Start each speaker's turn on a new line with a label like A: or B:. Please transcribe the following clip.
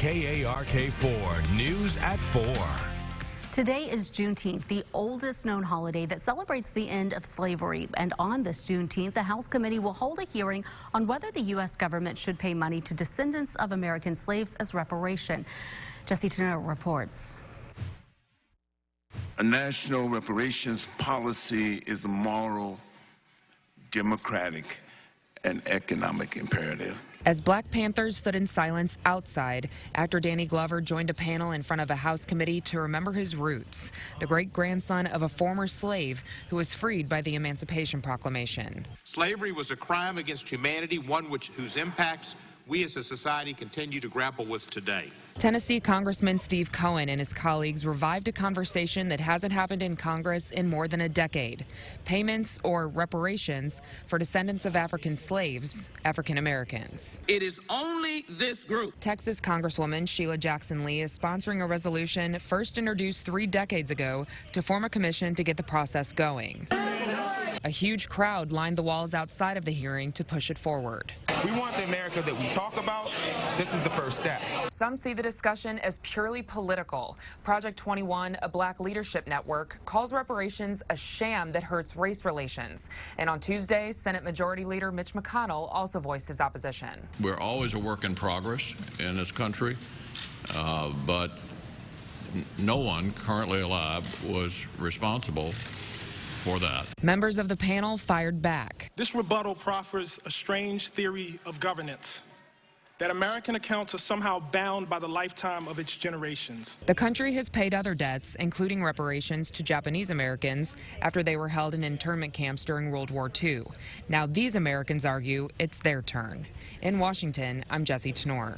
A: KARK4 News at 4.
B: Today is Juneteenth, the oldest known holiday that celebrates the end of slavery. And on this Juneteenth, the House committee will hold a hearing on whether the U.S. government should pay money to descendants of American slaves as reparation. Jesse Tenor reports.
C: A national reparations policy is a moral, democratic, and economic imperative.
D: As Black Panthers stood in silence outside, actor Danny Glover joined a panel in front of a House committee to remember his roots, the great-grandson of a former slave who was freed by the Emancipation Proclamation.
E: Slavery was a crime against humanity, one whose impacts we as a society continue to grapple with today.
D: Tennessee Congressman Steve Cohen and his colleagues revived a conversation that hasn't happened in Congress in more than a decade. Payments or reparations for descendants of African slaves, African Americans.
F: It is only this group.
D: Texas Congresswoman Sheila Jackson Lee is sponsoring a resolution first introduced 3 decades ago to form a commission to get the process going. A huge crowd lined the walls outside of the hearing to push it forward.
G: We want the America that we talk about. This is the first step.
D: Some see the discussion as purely political. Project 21, a Black leadership network, calls reparations a sham that hurts race relations. And on Tuesday, Senate Majority Leader Mitch McConnell also voiced his opposition.
H: We're always a work in progress in this country, but no one currently alive was responsible for that.
D: Members of the panel fired back.
I: This rebuttal proffers a strange theory of governance, that American accounts are somehow bound by the lifetime of its generations.
D: The country has paid other debts, including reparations to Japanese Americans after they were held in internment camps during World War II. Now these Americans argue it's their turn. In Washington, I'm Jesse Tenor.